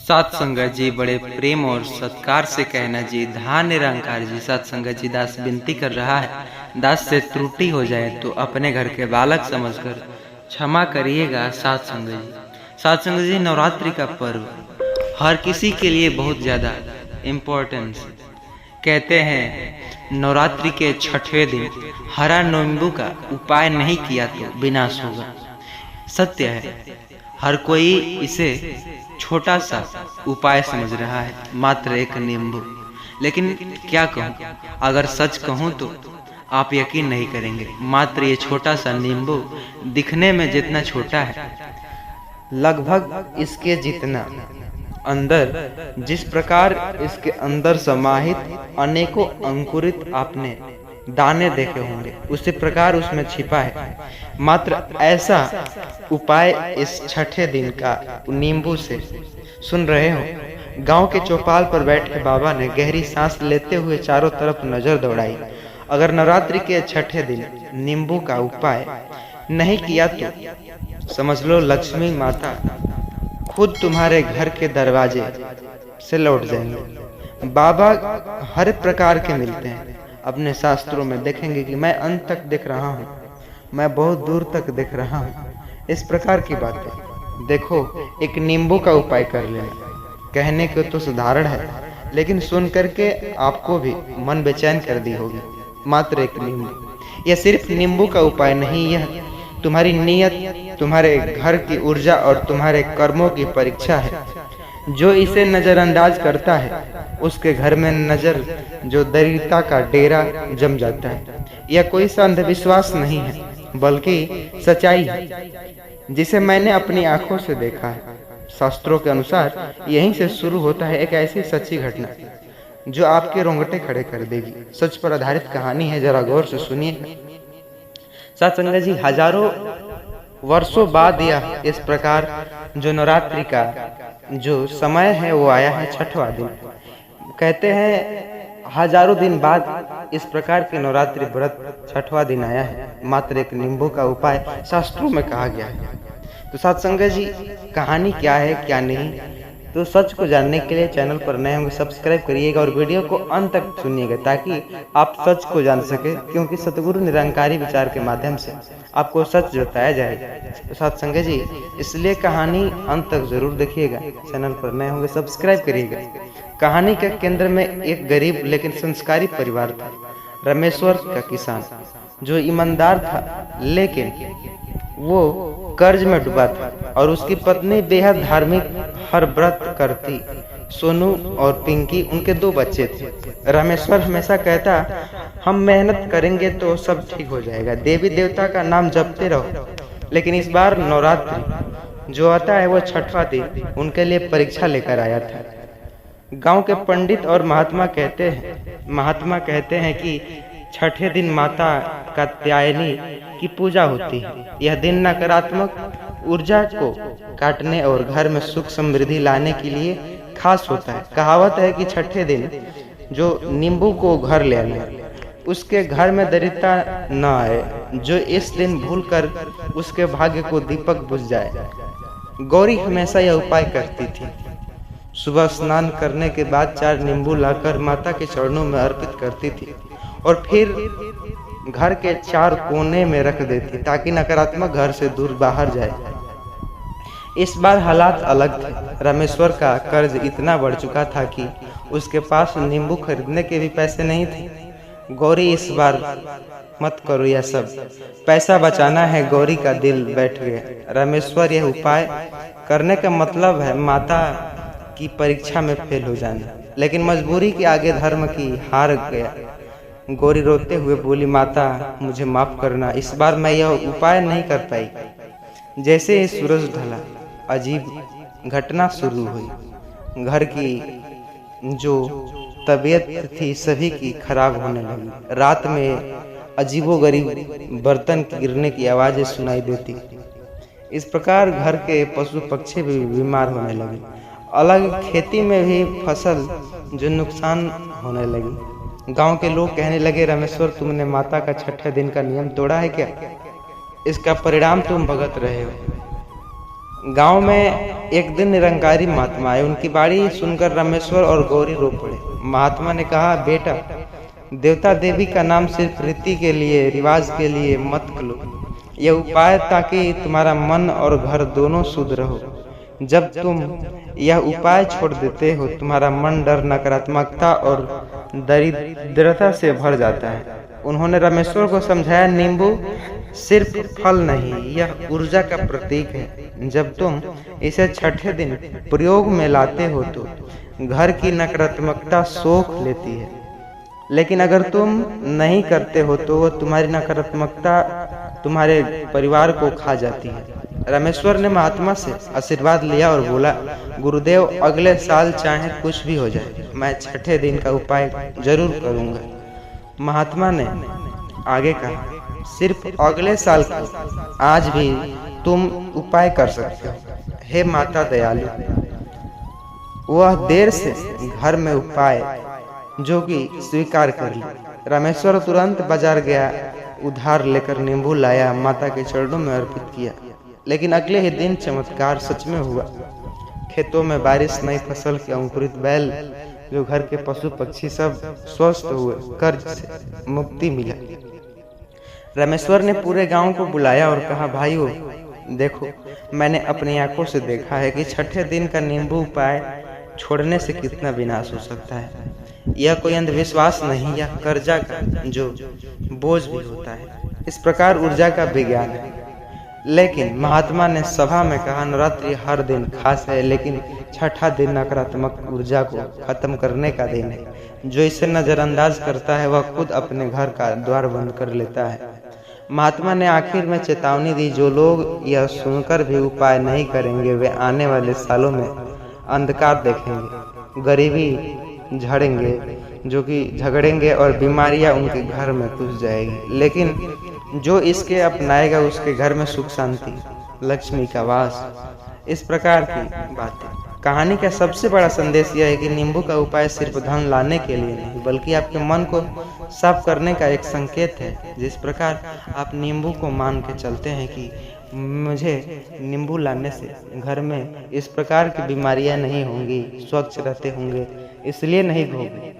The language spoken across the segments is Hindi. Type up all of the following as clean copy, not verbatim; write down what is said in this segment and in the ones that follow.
सात संगत जी बड़े प्रेम और सत्कार से कहना जी, धान निरंकार जी। सात संगत जी, दास विनती कर रहा है, दास से त्रुटि हो जाए तो अपने घर के बालक समझकर क्षमा करिएगा। सात संगत जी, सात संगत जी, नवरात्रि का पर्व हर किसी के लिए बहुत ज़्यादा इम्पोर्टेंस। कहते हैं नवरात्रि के छठवें दिन हरा नींबू का उपाय नहीं किया तो विनाश होगा। सत्य है, हर कोई इसे छोटा सा उपाय समझ रहा है, मात्र एक नींबू। लेकिन क्या कहूँ, अगर सच कहूँ तो आप यकीन नहीं करेंगे। मात्र ये छोटा सा नींबू दिखने में जितना छोटा है, लगभग इसके जितना अंदर, जिस प्रकार इसके अंदर समाहित अनेकों अंकुरित आपने दाने देखे होंगे, उसी प्रकार उसमें छिपा है। मात्र ऐसा उपाय इस छठे दिन का नींबू से सुन रहे हो। गांव के चौपाल पर बैठे बाबा ने गहरी सांस लेते हुए चारों तरफ नजर दौड़ाई। अगर नवरात्रि के छठे दिन नींबू का उपाय नहीं किया तो समझ लो लक्ष्मी माता खुद तुम्हारे घर के दरवाजे से लौट जाएंगे। बाबा हर प्रकार के मिलते हैं। अपने शास्त्रों में देखेंगे कि मैं अंत तक देख रहा हूँ, मैं बहुत दूर तक देख रहा हूँ, इस प्रकार की बातें। देखो, एक नींबू का उपाय कर लेना कहने को तो साधारण है, लेकिन सुन करके आपको भी मन बेचैन कर दी होगी। मात्र एक नींबू, यह सिर्फ नींबू का उपाय नहीं, यह तुम्हारी नीयत, तुम्हारे घर की ऊर्जा और तुम्हारे कर्मों की परीक्षा है। जो इसे नजरअंदाज करता है उसके घर में नजर जो दरिद्रता का डेरा जम जाता है। यह कोई सा अंधविश्वास नहीं है, बल्कि सच्चाई है जिसे मैंने अपनी आंखों से देखा है। शास्त्रों के अनुसार यहीं से शुरू होता है एक ऐसी सच्ची घटना जो आपके रोंगटे खड़े कर देगी। सच पर आधारित कहानी है, जरा गौर से सुनिए। सत्संग जी, हजारों वर्षों बाद यह इस प्रकार जो नवरात्रि का जो समय है वो आया है, छठवां दिन। कहते हैं हजारों दिन बाद इस प्रकार के नवरात्रि व्रत छठवां दिन आया है। मात्र एक नींबू का उपाय शास्त्रों में कहा गया है। तो सत्संग जी, कहानी क्या है क्या नहीं, तो सच को जानने के लिए चैनल पर नए होंगे सब्सक्राइब करिएगा और वीडियो को अंत तक सुनिएगा ताकि आप सच को जान सके, क्योंकि सतगुरु निरंकारी विचार के माध्यम से आपको सच बताया जाएगा। तो सत्संग जी, इसलिए कहानी अंत तक जरूर देखिएगा। चैनल पर नए होंगे सब्सक्राइब करिएगा। कहानी के केंद्र में एक गरीब लेकिन संस्कारी परिवार था। रामेश्वर का किसान जो ईमानदार था, लेकिन वो कर्ज में डूबा था और उसकी पत्नी बेहद धार्मिक, हर व्रत करती। सोनू और पिंकी उनके दो बच्चे थे। रामेश्वर हमेशा कहता, हम मेहनत करेंगे तो सब ठीक हो जाएगा, देवी देवता का नाम जपते रहो। लेकिन इस बार नवरात्रि जो आता है वो छठवां दिन उनके लिए परीक्षा लेकर आया था। गांव के पंडित और महात्मा कहते हैं कि छठे दिन माता कात्यायनी की पूजा होती है। यह दिन नकारात्मक ऊर्जा को काटने और घर में सुख समृद्धि लाने के लिए खास होता है। कहावत है कि छठे दिन जो नींबू को घर ले आए उसके घर में दरिद्रता न आए, जो इस दिन भूलकर उसके भाग्य को दीपक बुझ जाए। गौरी हमेशा यह उपाय करती थी। सुबह स्नान करने के बाद 4 नींबू लाकर माता के चरणों में अर्पित करती थी और फिर घर के 4 कोने में रख देती ताकि नकारात्मक घर से दूर बाहर जाए। इस बार हालात अलग थे। रामेश्वर का कर्ज इतना बढ़ चुका था कि उसके पास नींबू खरीदने के भी पैसे नहीं थे। गौरी, इस बार मत करो यह सब, पैसा बचाना है। गौरी का दिल बैठ गया। रामेश्वर, यह उपाय करने का मतलब है माता की परीक्षा में फेल हो जाना, लेकिन मजबूरी के आगे धर्म की हार गया। गौरी रोते हुए बोली, माता मुझे माफ करना, इस बार मैं यह उपाय नहीं कर पाई। जैसे ही सूरज ढला, अजीब घटना शुरू हुई। घर की जो तबीयत थी सभी की खराब होने लगी। रात में अजीबोगरीब बर्तन गिरने की आवाजें सुनाई देती। इस प्रकार घर के पशु पक्षी भी बीमार होने लगे। अलग खेती में भी फसल जो नुकसान होने लगी। गांव के लोग कहने लगे, रामेश्वर, तुमने माता का छठे दिन का नियम तोड़ा है क्या? इसका परिणाम तुम भुगत रहे हो। गांव में एक दिन निरंकारी महात्मा आए। उनकी बाणी सुनकर रामेश्वर और गौरी रो पड़े। महात्मा ने कहा, बेटा, देवता देवी का नाम सिर्फ रीति के लिए, रिवाज के लिए मत लो। यह उपाय ताकि तुम्हारा मन और घर दोनों शुद्ध रहो। जब तुम यह उपाय छोड़ देते हो, तुम्हारा मन डर, नकारात्मकता और दरिद्रता से भर जाता है। उन्होंने रामेश्वर को समझाया, नींबू सिर्फ फल नहीं, यह ऊर्जा का प्रतीक है। जब तुम इसे छठे दिन प्रयोग में लाते हो तो घर की नकारात्मकता सोख लेती है, लेकिन अगर तुम नहीं करते हो तो वो तुम्हारी नकारात्मकता तुम्हारे परिवार को खा जाती है। रामेश्वर ने महात्मा से आशीर्वाद लिया और बोला, गुरुदेव, अगले साल चाहे कुछ भी हो जाए, मैं छठे दिन का उपाय जरूर करूंगा। महात्मा ने आगे कहा, सिर्फ अगले साल क्यों, आज भी तुम उपाय कर सकते हो। हे माता दयालु, वह देर से घर में उपाय जो कि स्वीकार कर ली। रामेश्वर तुरंत बाजार गया, उधार लेकर नींबू लाया, माता के चरणों में अर्पित किया। लेकिन अगले ही दिन चमत्कार सच में हुआ। खेतों में बारिश, नई फसल के अंकुरित बैल, जो घर के पशु पक्षी सब स्वस्थ हुए, कर्ज से मुक्ति मिला। रामेश्वर ने पूरे गांव को बुलाया और कहा, भाइयों, देखो, मैंने अपनी आंखों से देखा है कि छठे दिन का नींबू उपाय छोड़ने से कितना विनाश हो सकता है। यह कोई अंधविश्वास नहीं, यह कर्जा का जो बोझ भी होता है। इस प्रकार ऊर्जा का विज्ञान है। लेकिन महात्मा ने सभा में कहा, नवरात्रि हर दिन खास है, लेकिन छठा दिन नकारात्मक ऊर्जा को खत्म करने का दिन है। जो इसे नजरअंदाज करता है वह खुद अपने घर का द्वार बंद कर लेता है। महात्मा ने आखिर में चेतावनी दी, जो लोग यह सुनकर भी उपाय नहीं करेंगे वे आने वाले सालों में अंधकार देखेंगे, गरीबी झड़ेंगे, जो कि झगड़ेंगे और बीमारियां उनके घर में घुस जाएगी। लेकिन जो इसके अपनाएगा उसके घर में सुख शांति, लक्ष्मी का वास। इस प्रकार की बातें। कहानी का सबसे बड़ा संदेश यह है कि नींबू का उपाय सिर्फ धन लाने के लिए नहीं, बल्कि आपके मन को साफ करने का एक संकेत है। जिस प्रकार आप नींबू को मान के चलते हैं कि मुझे नींबू लाने से घर में इस प्रकार की बीमारियां नहीं होंगी, स्वच्छ रहते होंगे, इसलिए नहीं भोगे,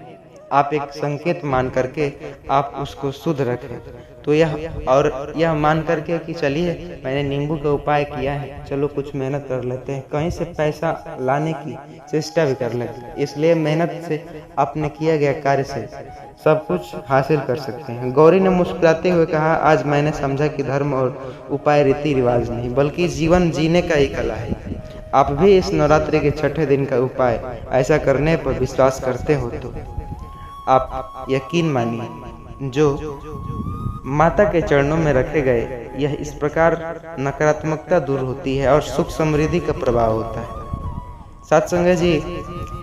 आप एक संकेत मान करके आप उसको शुद्ध रखें। तो यह मान करके कि चलिए, मैंने नींबू का उपाय किया है, चलो कुछ मेहनत कर लेते हैं, कहीं से पैसा लाने की चेष्टा भी कर लेते हैं। इसलिए मेहनत से अपने किया गया कार्य से सब कुछ हासिल कर सकते हैं। गौरी ने मुस्कुराते हुए कहा, आज मैंने समझा कि धर्म और उपाय रीति रिवाज नहीं, बल्कि जीवन जीने का ही कला है। आप भी इस नवरात्रि के छठे दिन का उपाय ऐसा करने पर विश्वास करते हो तो आप यकीन मानिए, जो माता के चरणों में रखे गए, यह इस प्रकार नकारात्मकता दूर होती है और सुख समृद्धि का प्रभाव होता है। साथ संगत जी,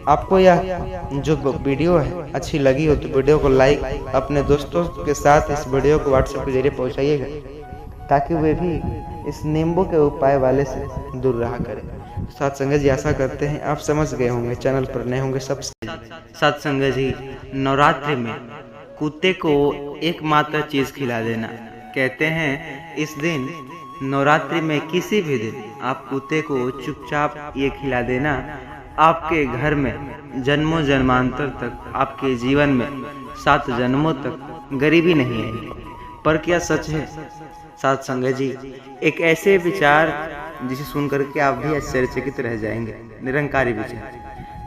आपको यह जो वीडियो है अच्छी लगी हो तो वीडियो को लाइक, अपने दोस्तों के साथ इस वीडियो को व्हाट्सएप के जरिए पहुंचाइएगा, ताकि वे भी इस नींबू के उपाय वाले से दूर रहा करें। साथ संगत जी, आशा करते हैं आप समझ गए होंगे, चैनल पर नए होंगे सबसे। साथ संगत जी, नवरात्रि में कुत्ते को एकमात्र चीज खिला देना। कहते हैं इस दिन नवरात्रि में किसी भी दिन आप कुत्ते को चुपचाप ये खिला देना, आपके घर में जन्मों जन्मांतर तक, आपके जीवन में 7 जन्मों तक गरीबी नहीं आएगी। पर क्या सच है? साथ संगत जी, एक ऐसे विचार जिसे सुनकर के आप भी आश्चर्यचकित रह जाएंगे। निरंकारी विचार।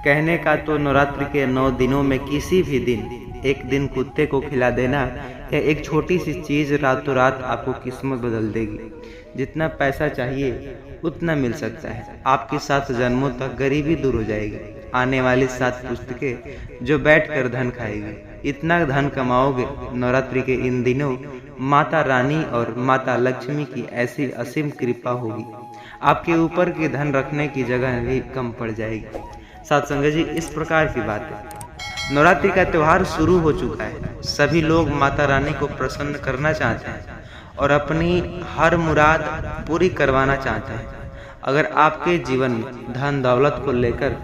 कहने का तो नवरात्रि के 9 दिनों में किसी भी दिन एक दिन कुत्ते को खिला देना, या एक छोटी सी चीज रातों रात आपको किस्मत बदल देगी। जितना पैसा चाहिए उतना मिल सकता है। आपकी 7 जन्मों तक गरीबी दूर हो जाएगी। आने वाली 7 पुस्तकें जो बैठकर धन खाएगी। इतना धन कमाओगे नवरात्रि के इन दिनों, माता रानी और माता लक्ष्मी की ऐसी असीम कृपा होगी, आपके ऊपर की धन रखने की जगह भी कम पड़ जाएगी। साथ संगत जी, इस प्रकार की बात है। नवरात्रि का त्यौहार शुरू हो चुका है। सभी लोग माता रानी को प्रसन्न करना चाहते हैं और अपनी हर मुराद पूरी करवाना चाहते हैं। अगर आपके जीवन में धन दौलत को लेकर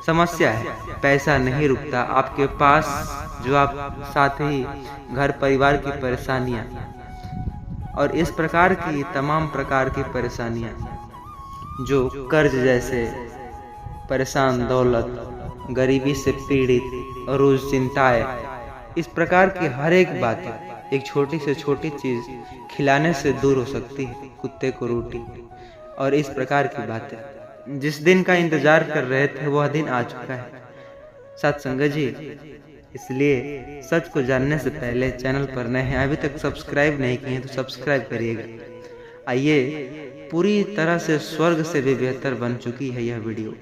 समस्या है, पैसा नहीं रुकता आपके पास, जो आप साथ ही घर परिवार की परेशानियां और इस प्रकार की तमाम प्रकार की परेशानियां, जो कर्ज जैसे परेशान दौलत, गरीबी से पीड़ित और रोज चिंताएं, इस प्रकार की हर एक बात एक छोटी से छोटी चीज खिलाने से दूर हो सकती है। कुत्ते को रोटी और इस प्रकार की बातें जिस दिन का इंतजार कर रहे थे वह दिन आ चुका है साथ संगत जी। इसलिए सच को जानने से पहले चैनल पर नए हैं, अभी तक सब्सक्राइब नहीं किए तो सब्सक्राइब करिएगा। आइए, पूरी तरह से स्वर्ग से भी बेहतर बन चुकी है यह वीडियो,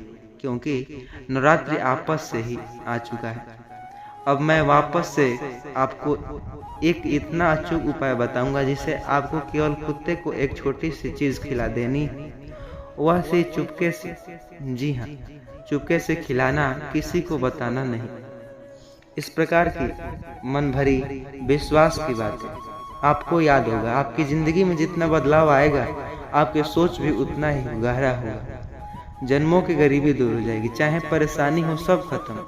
क्योंकि नवरात्रि आपस से ही आ चुका है। अब मैं वापस से आपको एक इतना अचूक उपाय बताऊंगा जिससे आपको केवल कुत्ते को एक छोटी सी चीज खिला देनी है, वह से चुपके से, जी हाँ, चुपके से खिलाना, किसी को बताना नहीं। इस प्रकार की मन भरी विश्वास की बात है, आपको याद होगा। आपकी जिंदगी में जितना बदलाव आएगा, आपकी सोच भी उतना ही गहरा होगा। जन्मों की गरीबी दूर हो जाएगी, चाहे परेशानी हो सब खत्म।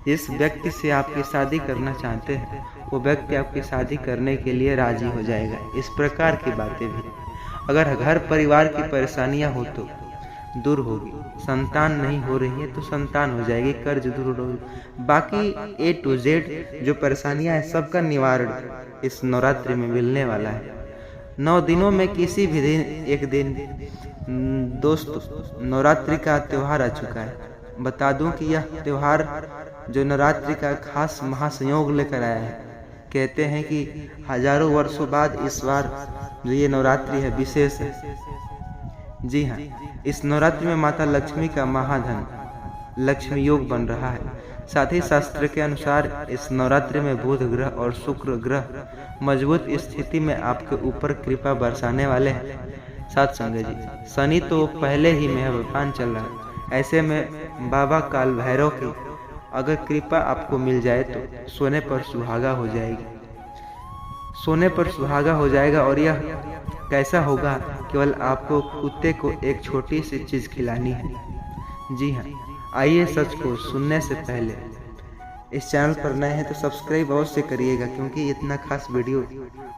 जिस व्यक्ति से आपकी शादी करना चाहते हैं वो व्यक्ति आपकी शादी करने के लिए राजी हो जाएगा। इस प्रकार की बातें भी अगर घर परिवार की परेशानियां हो तो दूर होगी। संतान नहीं हो रही है तो संतान हो जाएगी, कर्ज दूर होगी। बाकी A to Z जो परेशानियां हैं सबका निवारण इस नवरात्रि में मिलने वाला है। 9 दिनों में किसी भी दिन एक दिन दोस्त नवरात्रि का त्योहार आ चुका है। बता दूं कि यह त्योहार जो नवरात्रि का खास महासंयोग लेकर आया है। कहते हैं कि हजारों वर्षों बाद इस बार जो ये नवरात्रि है विशेष है। जी हाँ, इस नवरात्रि में माता लक्ष्मी का महाधन लक्ष्मी योग बन रहा है। साथ ही शास्त्र के अनुसार इस नवरात्रि में बुध ग्रह और शुक्र ग्रह मजबूत स्थिति में आपके ऊपर कृपा बरसाने वाले हैं। साथ संगत जी, शनि तो पहले ही मेहरबान चल रहा है। ऐसे में बाबा काल भैरव की अगर कृपा आपको मिल जाए तो सोने पर सुहागा हो जाएगी, सोने पर सुहागा हो जाएगा। और यह कैसा होगा, केवल आपको कुत्ते को एक छोटी सी चीज खिलानी है। जी हाँ, आइए सच को सुनने से पहले इस चैनल पर नए हैं तो सब्सक्राइब अवश्य करिएगा, क्योंकि इतना खास वीडियो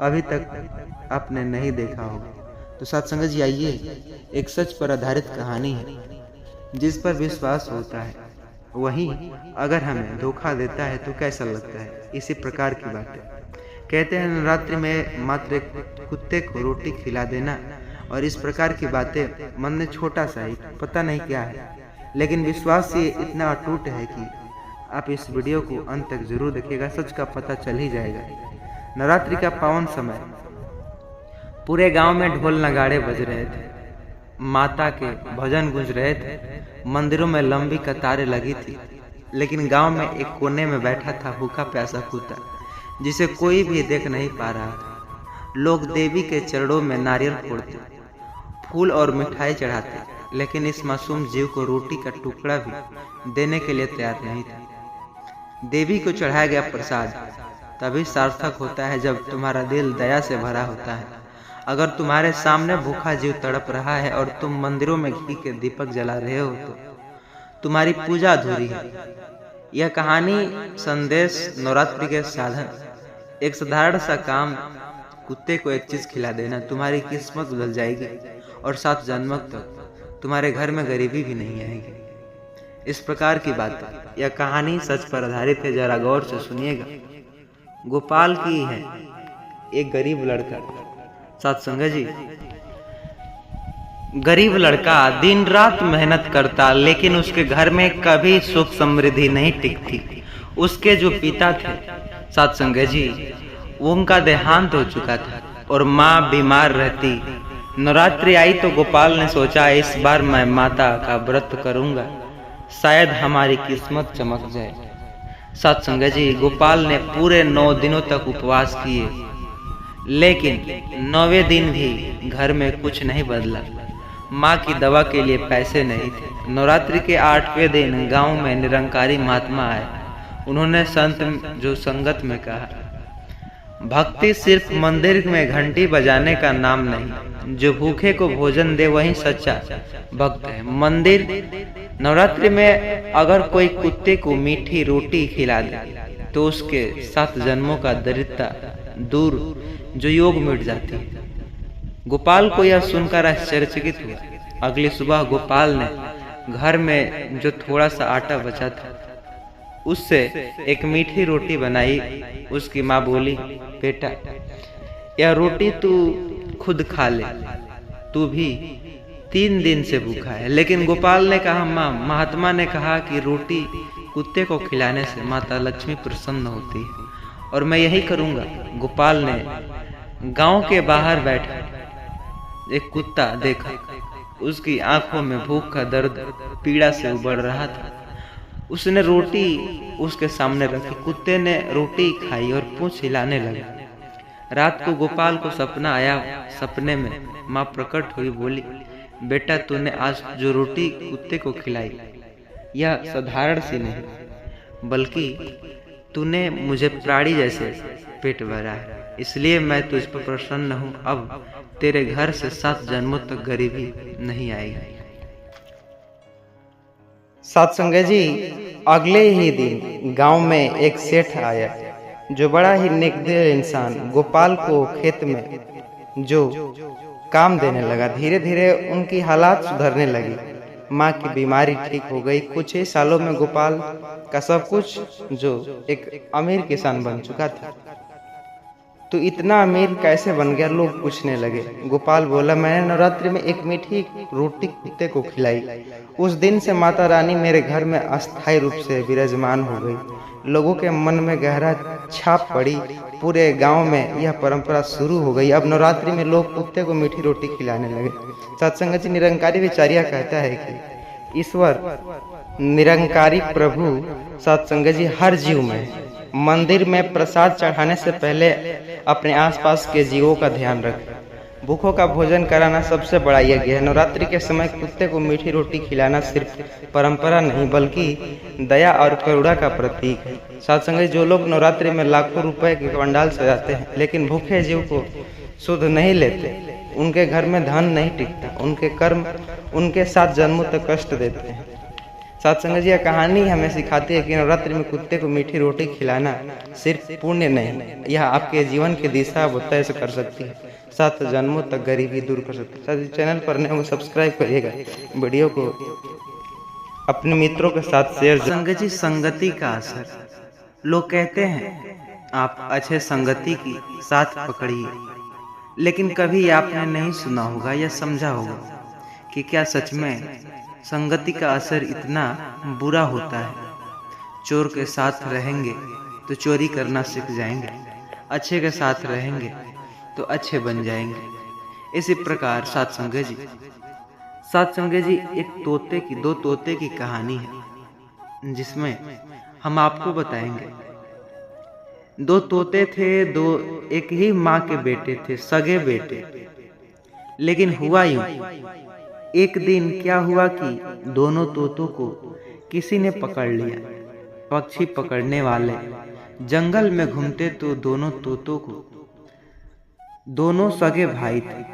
अभी तक आपने नहीं देखा होगा। तो साथ संगत जी, आइए, एक सच पर आधारित कहानी है जिस पर विश्वास होता है वही अगर हमें धोखा देता है तो कैसा लगता है। इसी प्रकार की बात है। कहते हैं नवरात्रि में मात्र एक कुत्ते को रोटी खिला देना और इस प्रकार की बातें मन में छोटा सा ही पता नहीं क्या है, लेकिन विश्वास ये इतना अटूट है कि आप इस वीडियो को अंत तक जरूर देखिएगा, सच का पता चल ही जाएगा। नवरात्रि का पावन समय, पूरे गांव में ढोल नगाड़े बज रहे थे, माता के भजन गूंज रहे थे, मंदिरों में लंबी कतारें लगी थी। लेकिन गांव में एक कोने में बैठा था भूखा प्यासा कुत्ता, जिसे कोई भी देख नहीं पा रहा था। लोग देवी के चरणों में नारियल फोड़ते, फूल और मिठाई चढ़ाते, लेकिन इस मासूम जीव को रोटी का टुकड़ा भी देने के लिए तैयार नहीं था। देवी को चढ़ाया गया प्रसाद तभी सार्थक होता है जब तुम्हारा दिल दया से भरा होता है। अगर तुम्हारे सामने भूखा जीव तड़प रहा है और तुम मंदिरों में घी के दीपक जला रहे हो तो तुम्हारी पूजा अधूरी है। यह कहानी संदेश नवरात्रि के साधन, एक साधारण सा काम, कुत्ते को एक चीज खिला देना, तुम्हारी किस्मत बदल जाएगी और 7 जन्मों तक तुम्हारे घर में गरीबी भी नहीं आएगी। इस प्रकार की बात है। यह कहानी सच पर आधारित है, जरा गौर से सुनिएगा। गोपाल की है एक गरीब लड़का। साथ संगत जी, गरीब लड़का दिन रात मेहनत करता, लेकिन उसके घर में कभी सुख समृद्धि नहीं टिकती। उसके जो पिता थे साथ संगत जी, उनका देहांत हो चुका था और माँ बीमार रहती। नवरात्रि आई तो गोपाल ने सोचा इस बार मैं माता का व्रत करूंगा, शायद हमारी किस्मत चमक जाए। साथ संगत जी, गोपाल ने पूरे 9 दिनों तक उपवास किए, लेकिन 9वें दिन भी घर में कुछ नहीं बदला। माँ की दवा के लिए पैसे नहीं थे। नवरात्रि के 8वें दिन गांव में निरंकारी महात्मा आए। उन्होंने संत जो संगत में कहा, भक्ति सिर्फ मंदिर में घंटी बजाने का नाम नहीं, जो भूखे को भोजन दे वही सच्चा भक्त है। मंदिर नवरात्रि में अगर कोई कुत्ते को मीठी रोटी खिला दे तो उसके 7 जन्मों का दरिद्रता दूर, जो योग मिट जाती है। गोपाल को यह सुनकर आश्चर्यचकित हुआ। अगली सुबह गोपाल ने घर में जो थोड़ा सा आटा बचा था उससे एक मीठी रोटी बनाई। उसकी माँ बोली, बेटा यह रोटी तू खुद खा ले, तू भी 3 दिन से भूखा है। लेकिन गोपाल ने कहा, माँ, महात्मा ने कहा कि रोटी कुत्ते को खिलाने से माता लक्ष्मी प्रसन्न होती है और मैं यही करूँगा। गोपाल ने गांव के बाहर बैठा एक कुत्ता देखा। उसकी आंखों में भूख का दर्द पीड़ा से उबल रहा था। उसने रोटी उसके सामने रखी। कुत्ते ने रोटी खाई और पूंछ हिलाने लगा। रात को गोपाल को सपना आया। सपने में माँ प्रकट हुई, बोली, बेटा तूने आज जो रोटी कुत्ते को खिलाई यह साधारण सी नहीं, बल्कि तूने मुझे प्राणी जैसे पेट भरा है, इसलिए मैं तुझ पर प्रसन्न हूँ। अब तेरे घर से 7 जन्मों तक गरीबी नहीं आएगी। सत्संग जी, अगले ही दिन गांव में एक सेठ आया जो बड़ा ही नेकदिल इंसान गोपाल को खेत में जो काम देने लगा। धीरे धीरे उनकी हालात सुधरने लगी। माँ की बीमारी ठीक हो गई। कुछ ही सालों में गोपाल का सब कुछ जो एक अमीर किसान बन चुका था। तो इतना अमीर कैसे बन गया, लोग पूछने लगे। गोपाल बोला, मैंने नवरात्रि में एक मीठी रोटी कुत्ते को खिलाई। उस दिन से माता रानी मेरे घर में अस्थायी रूप से विराजमान हो गई। लोगों के मन में गहरा छाप पड़ी। पूरे गांव में यह परंपरा शुरू हो गई। अब नवरात्रि में लोग कुत्ते को मीठी रोटी खिलाने लगे। सत्संग जी, निरंकारी विचार्य कहता है कि ईश्वर निरंकारी प्रभु सत्संग जी हर जीव में मंदिर में प्रसाद चढ़ाने से पहले अपने आसपास के जीवों का ध्यान रखें। भूखों का भोजन कराना सबसे बड़ा यज्ञ है। नवरात्रि के समय कुत्ते को मीठी रोटी खिलाना सिर्फ परंपरा नहीं, बल्कि दया और करुणा का प्रतीक है। सत्संग, जो लोग नवरात्रि में लाखों रुपए के पंडाल सजाते हैं लेकिन भूखे जीव को शुद्ध नहीं लेते, उनके घर में धन नहीं टिकता। उनके कर्म उनके 7 जन्मों तक कष्ट देते हैं। सत्संग जी, यह कहानी हमें सिखाती है कि नवरात्रि में कुत्ते को मीठी रोटी खिलाना सिर्फ पुण्य नहीं, यह आपके जीवन की दिशा तय कर सकती है। 7 जन्मों तक गरीबी दूर कर सकती है। चैनल पर नए हो सब्सक्राइब करिएगा। वीडियो को अपने मित्रों के साथ शेयर। संगत जी, संगति का असर। लोग कहते हैं आप अच्छे संगति की साथ पकड़िए, लेकिन कभी आपने नहीं सुना होगा या समझा होगा कि क्या सच में संगति का असर इतना बुरा होता है। चोर के साथ रहेंगे तो चोरी करना सीख जाएंगे, अच्छे के साथ रहेंगे तो अच्छे बन जाएंगे। इसी प्रकार सत्संग जी एक दो तोते की कहानी है, जिसमें हम आपको बताएंगे। 2 तोते थे, एक ही माँ के बेटे थे, सगे बेटे। लेकिन हुआ यूं, एक दिन क्या हुआ कि दोनों तोतों को किसी ने पकड़ लिया। पक्षी पकड़ने वाले जंगल में घूमते तो दोनों तोतों को, दोनों सगे भाई थे।